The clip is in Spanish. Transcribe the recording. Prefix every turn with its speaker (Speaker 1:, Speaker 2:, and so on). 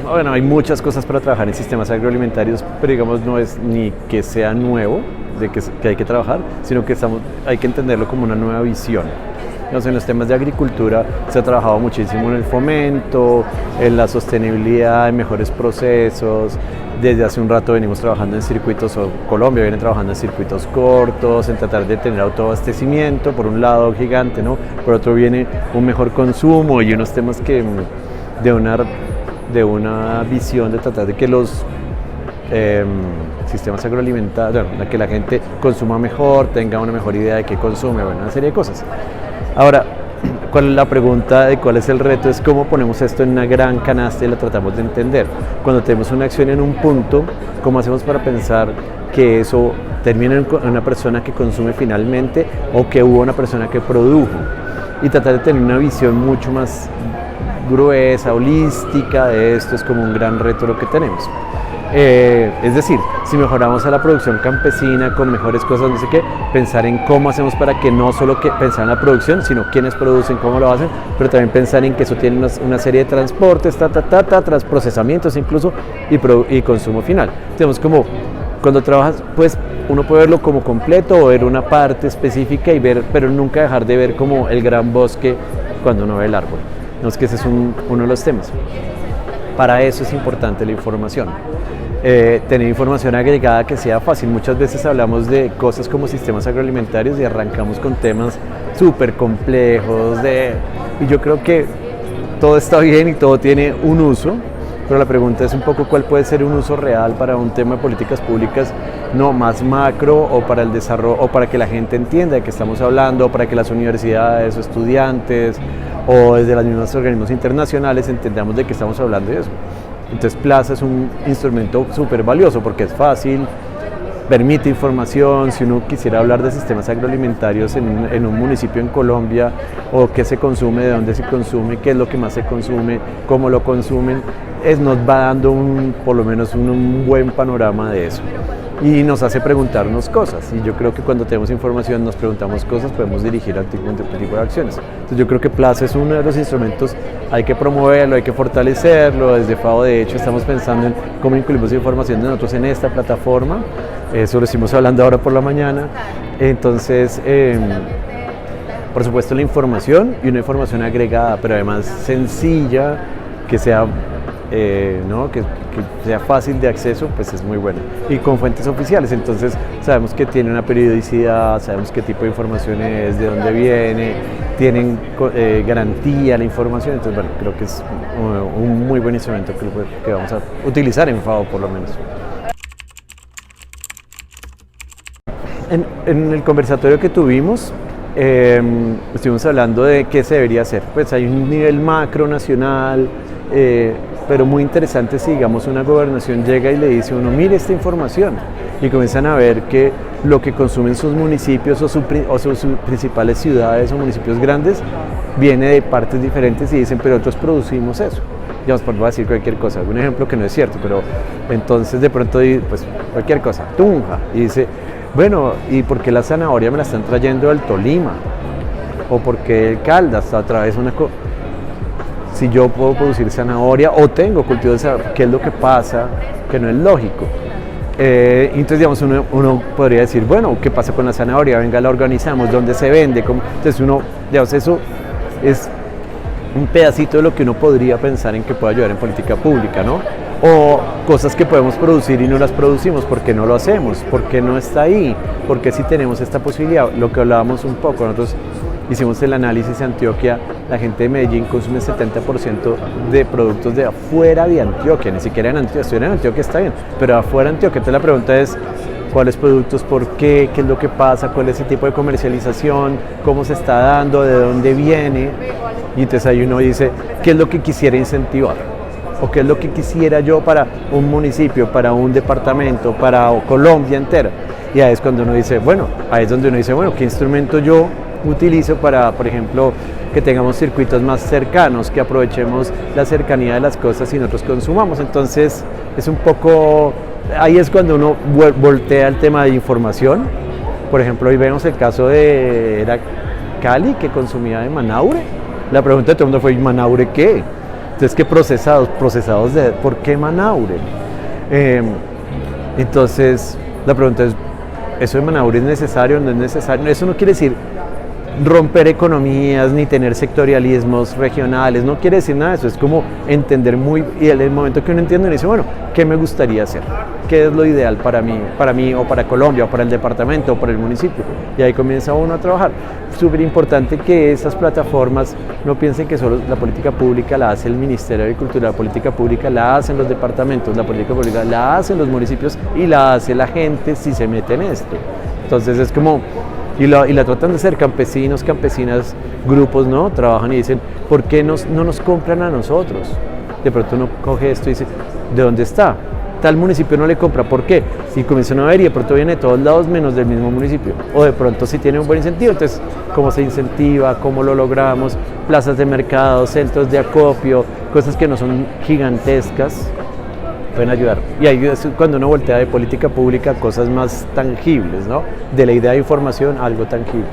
Speaker 1: Bueno, hay muchas cosas para trabajar en sistemas agroalimentarios, pero digamos no es ni que sea nuevo, que hay que trabajar, sino que hay que entenderlo como una nueva visión. Entonces, en los temas de agricultura se ha trabajado muchísimo en el fomento, en la sostenibilidad, en mejores procesos. Desde hace un rato venimos trabajando en circuitos, o Colombia viene trabajando en circuitos cortos, en tratar de tener autoabastecimiento, por un lado gigante, ¿no? Por otro viene un mejor consumo y unos temas que de una visión de tratar de que los sistemas agroalimentarios, bueno, que la gente consuma mejor, tenga una mejor idea de qué consume, bueno, una serie de cosas. Ahora, la pregunta de cuál es el reto es cómo ponemos esto en una gran canasta y la tratamos de entender. Cuando tenemos una acción en un punto, ¿cómo hacemos para pensar que eso termina en una persona que consume finalmente o que hubo una persona que produjo? Y tratar de tener una visión mucho más gruesa, holística de esto es como un gran reto lo que tenemos. Es decir, si mejoramos a la producción campesina con mejores cosas, no sé qué, pensar en cómo hacemos para que no solo pensar en la producción, sino quiénes producen, cómo lo hacen, pero también pensar en que eso tiene una serie de transportes, tras procesamientos incluso y consumo final. Tenemos como, cuando trabajas, pues uno puede verlo como completo o ver una parte específica y ver, pero nunca dejar de ver como el gran bosque cuando uno ve el árbol. Entonces, que ese es uno de los temas. Para eso es importante la información. Tener información agregada que sea fácil. Muchas veces hablamos de cosas como sistemas agroalimentarios y arrancamos con temas súper complejos y yo creo que todo está bien y todo tiene un uso, pero la pregunta es un poco cuál puede ser un uso real para un tema de políticas públicas no más macro o para el desarrollo o para que la gente entienda de qué estamos hablando, o para que las universidades o estudiantes o desde los mismos organismos internacionales entendamos de qué estamos hablando de eso. Entonces Plaza es un instrumento súper valioso porque es fácil, permite información. Si uno quisiera hablar de sistemas agroalimentarios en un municipio en Colombia, o qué se consume, de dónde se consume, qué es lo que más se consume, cómo lo consumen, nos va dando por lo menos un buen panorama de eso. Y nos hace preguntarnos cosas, y yo creo que cuando tenemos información nos preguntamos cosas, podemos dirigir a tipo de acciones. Entonces yo creo que Plaza es uno de los instrumentos, hay que promoverlo, hay que fortalecerlo. Desde FAO de hecho estamos pensando en cómo incluimos información de nosotros en esta plataforma, eso lo estuvimos hablando ahora por la mañana. Entonces por supuesto la información, y una información agregada, pero además sencilla, que sea ¿no? que sea fácil de acceso, pues es muy bueno, y con fuentes oficiales. Entonces sabemos que tiene una periodicidad, sabemos qué tipo de información es, de dónde viene, tienen garantía la información. Entonces bueno, creo que es un muy buen instrumento que vamos a utilizar en FAO por lo menos. En el conversatorio que tuvimos estuvimos hablando de qué se debería hacer. Pues hay un nivel macro nacional, pero muy interesante si, digamos, una gobernación llega y le dice a uno, mire esta información, y comienzan a ver que lo que consumen sus municipios o sus principales ciudades o municipios grandes viene de partes diferentes, y dicen, pero nosotros producimos eso. Digamos, por no decir cualquier cosa, un ejemplo que no es cierto, pero entonces de pronto, pues cualquier cosa, Tunja, y dice, bueno, ¿y por qué la zanahoria me la están trayendo del Tolima? ¿O por qué el Caldas a través de una cosa? Si yo puedo producir zanahoria o tengo cultivos de zanahoria, ¿qué es lo que pasa? Que no es lógico. Entonces, digamos, uno podría decir, bueno, ¿qué pasa con la zanahoria? Venga, la organizamos, ¿dónde se vende? Entonces digamos, eso es un pedacito de lo que uno podría pensar en que puede ayudar en política pública, ¿no? O cosas que podemos producir y no las producimos, ¿por qué no lo hacemos? ¿Por qué no está ahí? ¿Por qué si tenemos esta posibilidad? Lo que hablábamos un poco, nosotros hicimos el análisis de Antioquia, la gente de Medellín consume el 70% de productos de afuera de Antioquia, ni siquiera en Antioquia. Si en Antioquia está bien, pero afuera de Antioquia. Entonces la pregunta es, ¿cuáles productos, por qué, qué es lo que pasa, cuál es ese tipo de comercialización, cómo se está dando, de dónde viene? Y entonces ahí uno dice, ¿qué es lo que quisiera incentivar? ¿O qué es lo que quisiera yo para un municipio, para un departamento, para Colombia entera? Y ahí es cuando uno dice, bueno, ahí es donde uno dice, bueno, ¿qué instrumento yo utilizo para, por ejemplo, que tengamos circuitos más cercanos, que aprovechemos la cercanía de las cosas y nosotros consumamos? Entonces es un poco, ahí es cuando uno voltea el tema de información. Por ejemplo, hoy vemos el caso era Cali, que consumía de Manaure. La pregunta de todo el mundo fue, ¿Manaure qué? Entonces, ¿qué procesados? Procesados de, ¿por qué Manaure? Entonces, la pregunta es, ¿eso de Manaure es necesario o no es necesario? Eso no quiere decir romper economías ni tener sectorialismos regionales, no quiere decir nada de eso, es como entender y en el momento que uno entiende, uno dice, bueno, ¿qué me gustaría hacer? ¿Qué es lo ideal para mí o para Colombia o para el departamento o para el municipio? Y ahí comienza uno a trabajar. Súper importante que esas plataformas no piensen que solo la política pública la hace el Ministerio de Agricultura, la política pública la hacen los departamentos, la política pública la hacen los municipios y la hace la gente si se mete en esto. Entonces es como... Y la tratan de hacer campesinos, campesinas, grupos, ¿no? Trabajan y dicen, ¿por qué no nos compran a nosotros? De pronto uno coge esto y dice, ¿de dónde está? Tal municipio no le compra, ¿por qué? Y comienzan a ver y de pronto viene de todos lados menos del mismo municipio. O de pronto sí tiene un buen incentivo, entonces, ¿cómo se incentiva? ¿Cómo lo logramos? Plazas de mercado, centros de acopio, cosas que no son gigantescas, pueden ayudar. Y ahí es cuando uno voltea de política pública a cosas más tangibles, ¿no? De la idea de información a algo tangible.